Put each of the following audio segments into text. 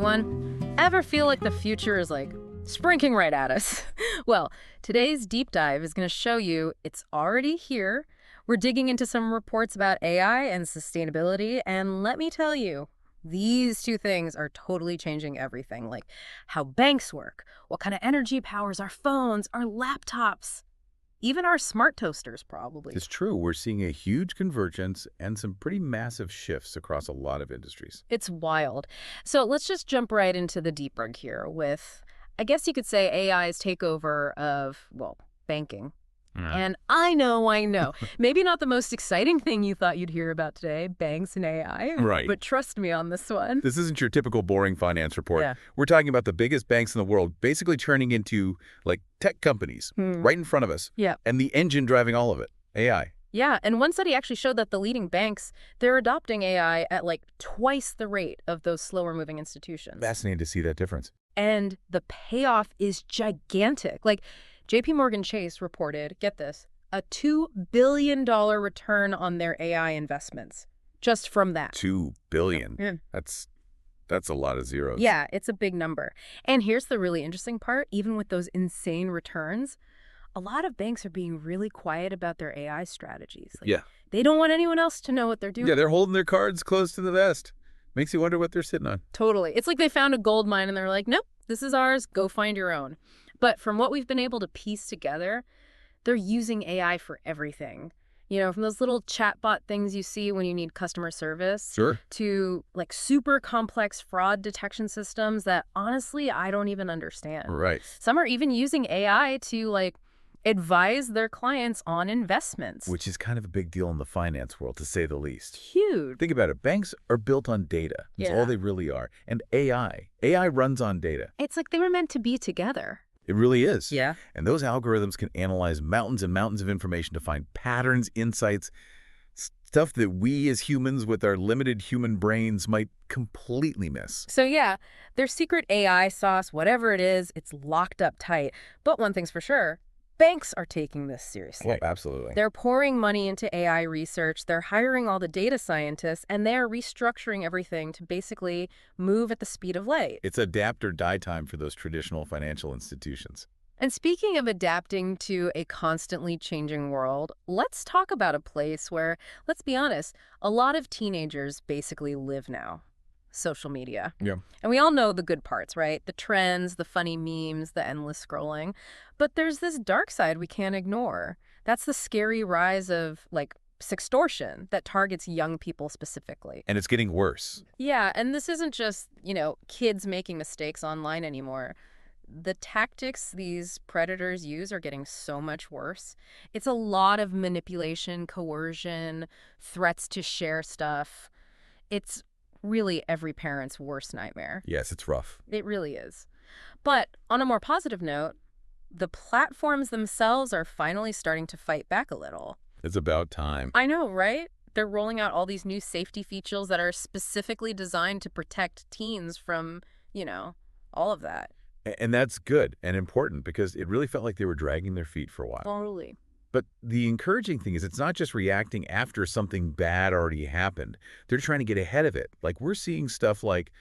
everyone. Ever feel like the future is like sprinting right at us? Well, today's deep dive is going to show you it's already here. We're digging into some reports about AI and sustainability, and let me tell you, these two things are totally changing everything, like how banks work, what kind of energy powers our phones, our laptops, even our smart toasters, probably. It's true. We're seeing a huge convergence and some pretty massive shifts across a lot of industries. It's wild. So let's just jump right into the debug here with, I guess you could say, AI's takeover of, well, banking. And I know, maybe not the most exciting thing you thought you'd hear about today, banks and AI. Right. But trust me on this one. This isn't your typical boring finance report. Yeah. We're talking about the biggest banks in the world basically turning into, like, tech companies right in front of us. Yeah. And the engine driving all of it, AI. Yeah, and one study actually showed that the leading banks, they're adopting AI at like twice the rate of those slower-moving institutions. Fascinating to see that difference. And the payoff is gigantic. Like, JP Morgan Chase reported, get this, a $2 billion return on their AI investments, just from that. $2 billion. Yeah. That's a lot of zeros. Yeah, it's a big number. And here's the really interesting part. Even with those insane returns, a lot of banks are being really quiet about their AI strategies. Like, Yeah. They don't want anyone else to know what they're doing. Yeah, they're holding their cards close to the vest. Makes you wonder what they're sitting on. Totally. It's like they found a gold mine and they're like, nope, this is ours. Go find your own. But from what we've been able to piece together, they're using AI for everything. You know, from those little chatbot things you see when you need customer service Sure. to like super complex fraud detection systems that honestly, I don't even understand. Right. Some are even using AI to like advise their clients on investments. Which is kind of a big deal in the finance world, to say the least. Huge. Think about it. Banks are built on data. That's Yeah. all they really are. And AI runs on data. It's like they were meant to be together. It really is. Yeah. And those algorithms can analyze mountains and mountains of information to find patterns, insights, stuff that we as humans with our limited human brains might completely miss. So yeah, their secret AI sauce, whatever it is, it's locked up tight. But one thing's for sure, banks are taking this seriously. Oh, absolutely. They're pouring money into AI research, they're hiring all the data scientists, and they're restructuring everything to basically move at the speed of light. It's adapt or die time for those traditional financial institutions. And speaking of adapting to a constantly changing world, let's talk about a place where, let's be honest, a lot of teenagers basically live now. Social media. Yeah. And we all know the good parts, right? The trends, the funny memes, the endless scrolling. But there's this dark side we can't ignore. That's the scary rise of, like, sextortion that targets young people specifically. And it's getting worse. Yeah, and this isn't just, kids making mistakes online anymore. The tactics these predators use are getting so much worse. It's a lot of manipulation, coercion, threats to share stuff. It's really every parent's worst nightmare. Yes, it's rough. It really is. But on a more positive note, the platforms themselves are finally starting to fight back a little. It's about time. I know, right? They're rolling out all these new safety features that are specifically designed to protect teens from, all of that. And that's good and important because it really felt like they were dragging their feet for a while. Totally. But the encouraging thing is it's not just reacting after something bad already happened. They're trying to get ahead of it. Like we're seeing stuff like,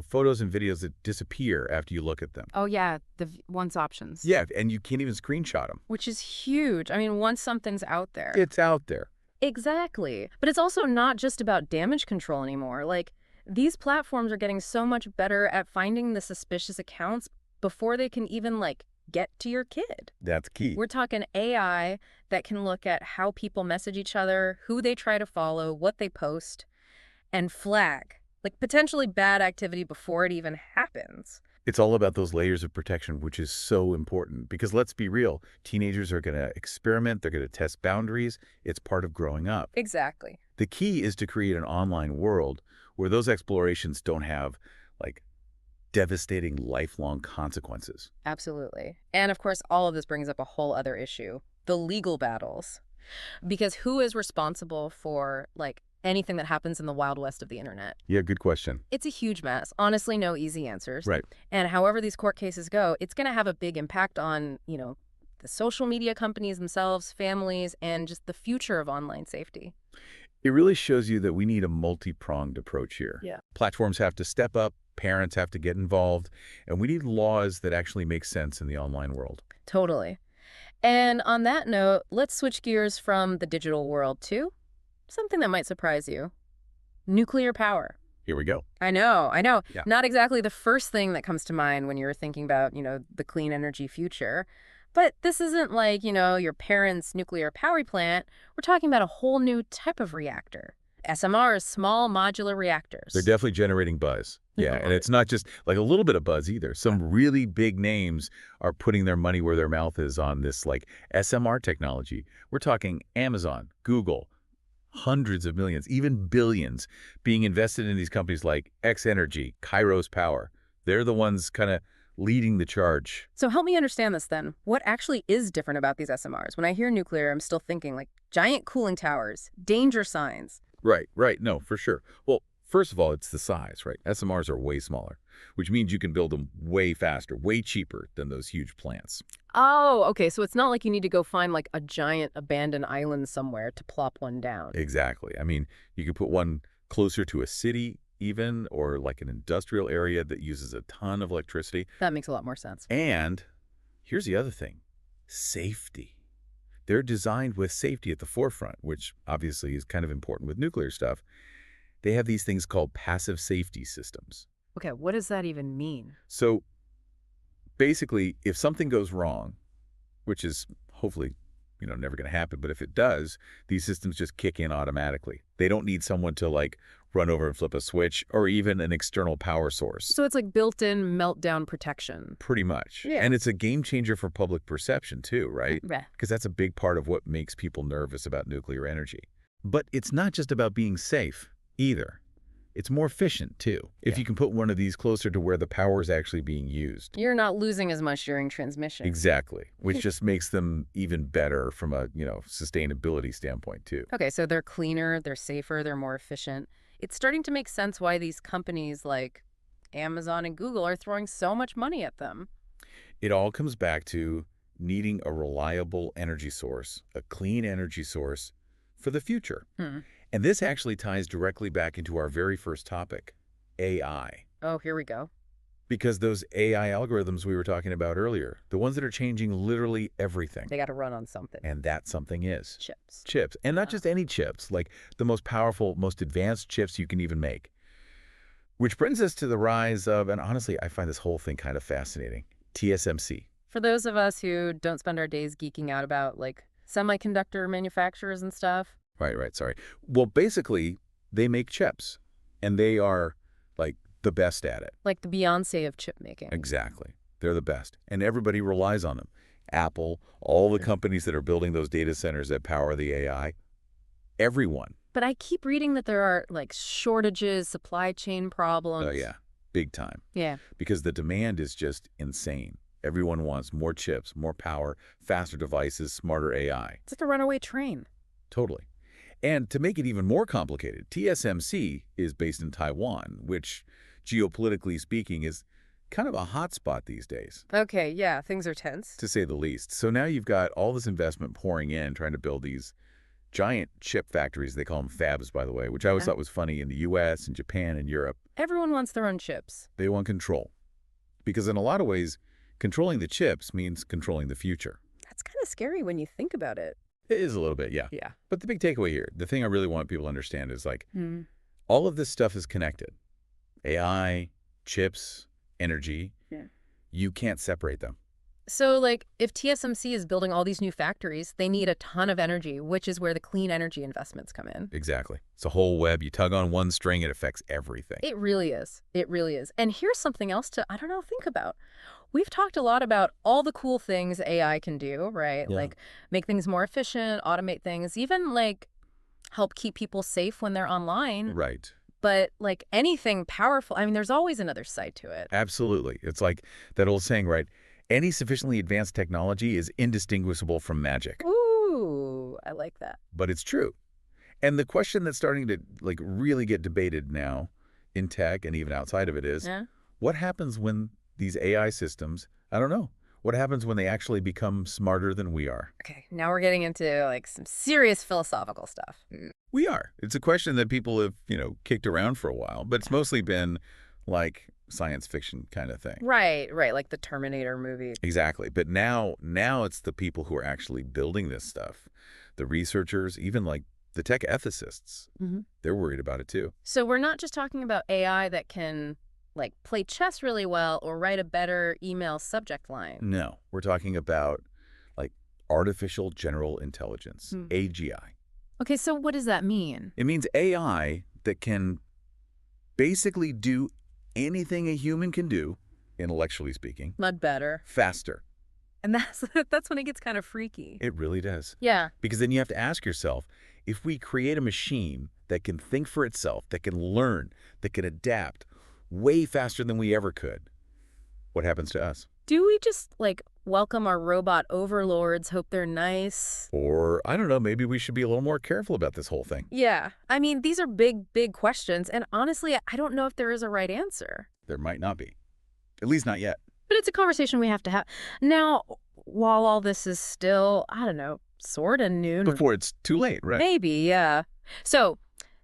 photos and videos that disappear after you look at them. Oh, yeah, the once options. Yeah, and you can't even screenshot them. Which is huge. I mean, once something's out there. It's out there. Exactly. But it's also not just about damage control anymore. Like, these platforms are getting so much better at finding the suspicious accounts before they can even, get to your kid. That's key. We're talking AI that can look at how people message each other, who they try to follow, what they post, and flag, potentially bad activity before it even happens. It's all about those layers of protection, which is so important because let's be real, teenagers are going to experiment, they're going to test boundaries. It's part of growing up. Exactly. The key is to create an online world where those explorations don't have, devastating lifelong consequences. Absolutely. And of course, all of this brings up a whole other issue, the legal battles. Because who is responsible for, anything that happens in the Wild West of the internet? Yeah, good question. It's a huge mess. Honestly, no easy answers. Right. And however these court cases go, it's going to have a big impact on, the social media companies themselves, families, and just the future of online safety. It really shows you that we need a multi-pronged approach here. Yeah. Platforms have to step up, Parents have to get involved, and we need laws that actually make sense in the online world. Totally. And on that note, let's switch gears from the digital world to something that might surprise you. Nuclear power. Here we go. I know, I know. Yeah. Not exactly the first thing that comes to mind when you're thinking about, the clean energy future. But this isn't like, your parents' nuclear power plant. We're talking about a whole new type of reactor. SMRs, small modular reactors. They're definitely generating buzz. Yeah, and it's not just like a little bit of buzz either. Some really big names are putting their money where their mouth is on this like SMR technology. We're talking Amazon, Google, hundreds of millions, even billions being invested in these companies like X Energy, Kairos Power. They're the ones kind of leading the charge. So help me understand this then. What actually is different about these SMRs? When I hear nuclear, I'm still thinking like giant cooling towers, danger signs. Right. No, for sure. Well, first of all, it's the size, right? SMRs are way smaller, which means you can build them way faster, way cheaper than those huge plants. Oh, okay. So it's not like you need to go find like a giant abandoned island somewhere to plop one down. Exactly. I mean, you could put one closer to a city even, or like an industrial area that uses a ton of electricity. That makes a lot more sense. And here's the other thing, safety. They're designed with safety at the forefront, which obviously is kind of important with nuclear stuff. They have these things called passive safety systems. Okay, what does that even mean? So basically, if something goes wrong, which is hopefully, never going to happen, but if it does, these systems just kick in automatically. They don't need someone to like run over and flip a switch or even an external power source. So it's like built-in meltdown protection. Pretty much. Yeah. And it's a game changer for public perception too, right? Right. Because that's a big part of what makes people nervous about nuclear energy. But it's not just about being safe either. It's more efficient too, if you can put one of these closer to where the power is actually being used. You're not losing as much during transmission. Exactly, which just makes them even better from a, sustainability standpoint too. Okay, so they're cleaner, they're safer, they're more efficient. It's starting to make sense why these companies like Amazon and Google are throwing so much money at them. It all comes back to needing a reliable energy source, a clean energy source for the future. And this actually ties directly back into our very first topic, AI. Oh, here we go. Because those AI algorithms we were talking about earlier, the ones that are changing literally everything. They got to run on something. And that something is Chips. chips. And not just any chips, like the most powerful, most advanced chips you can even make. Which brings us to the rise of, and honestly, I find this whole thing kind of fascinating, TSMC. For those of us who don't spend our days geeking out about like semiconductor manufacturers and stuff. Right, sorry. Well, basically, they make chips, and they are, like, the best at it. Like the Beyonce of chip making. Exactly. They're the best, and everybody relies on them. Apple, all the companies that are building those data centers that power the AI, everyone. But I keep reading that there are like shortages, supply chain problems. Oh, yeah, big time. Yeah. Because the demand is just insane. Everyone wants more chips, more power, faster devices, smarter AI. It's like a runaway train. Totally. And to make it even more complicated, TSMC is based in Taiwan, which, geopolitically speaking, is kind of a hot spot these days. Okay, yeah, things are tense. To say the least. So now you've got all this investment pouring in, trying to build these giant chip factories. They call them fabs, by the way, which I always thought was funny in the U.S. and Japan and Europe. Everyone wants their own chips. They want control. Because in a lot of ways, controlling the chips means controlling the future. That's kind of scary when you think about it. It is a little bit, yeah. Yeah. But the big takeaway here, the thing I really want people to understand is like, all of this stuff is connected. AI, chips, energy. Yeah. You can't separate them. So, like, if TSMC is building all these new factories, they need a ton of energy, which is where the clean energy investments come in. Exactly. It's a whole web. You tug on one string, it affects everything. It really is. It really is. And here's something else to, think about. We've talked a lot about all the cool things AI can do, right? Yeah. Like make things more efficient, automate things, even like help keep people safe when they're online. Right. But like anything powerful, there's always another side to it. Absolutely. It's like that old saying, right? Any sufficiently advanced technology is indistinguishable from magic. Ooh, I like that. But it's true. And the question that's starting to like really get debated now in tech and even outside of it is, what happens when these AI systems, I don't know, what happens when they actually become smarter than we are? Okay, now we're getting into like some serious philosophical stuff. We are. It's a question that people have, kicked around for a while, but it's mostly been like, science fiction kind of thing. Right, like the Terminator movie. Exactly. But now it's the people who are actually building this stuff, the researchers, even like the tech ethicists. They're worried about it too. So we're not just talking about AI that can, like, play chess really well or write a better email subject line. No, we're talking about like artificial general intelligence, AGI. Okay, so what does that mean? It means AI that can basically do anything a human can do, intellectually speaking. Not better. Faster. And that's when it gets kind of freaky. It really does. Yeah. Because then you have to ask yourself, if we create a machine that can think for itself, that can learn, that can adapt way faster than we ever could, what happens to us? Do we just, like, welcome our robot overlords, hope they're nice? Or, I don't know, maybe we should be a little more careful about this whole thing. Yeah. I mean, these are big, big questions. And honestly, I don't know if there is a right answer. There might not be. At least not yet. But it's a conversation we have to have. Now, while all this is still, I don't know, sort of new. Before it's too late, right? Maybe, yeah. So,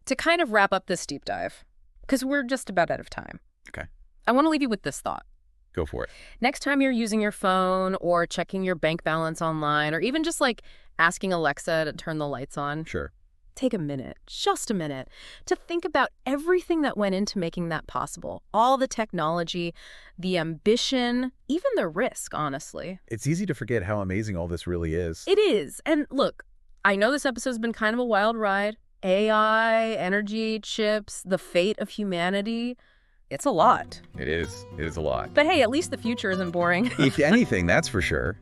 to kind of wrap up this deep dive, because we're just about out of time. Okay. I want to leave you with this thought. Go for it. Next time you're using your phone or checking your bank balance online or even just like asking Alexa to turn the lights on, Sure. take a minute, just a minute, to think about everything that went into making that possible. All the technology, the ambition, even the risk, honestly. It's easy to forget how amazing all this really is. It is. And look, I know this episode's been kind of a wild ride. AI, energy, chips, the fate of humanity. It's a lot. It is. It is a lot. But hey, at least the future isn't boring. If anything, that's for sure.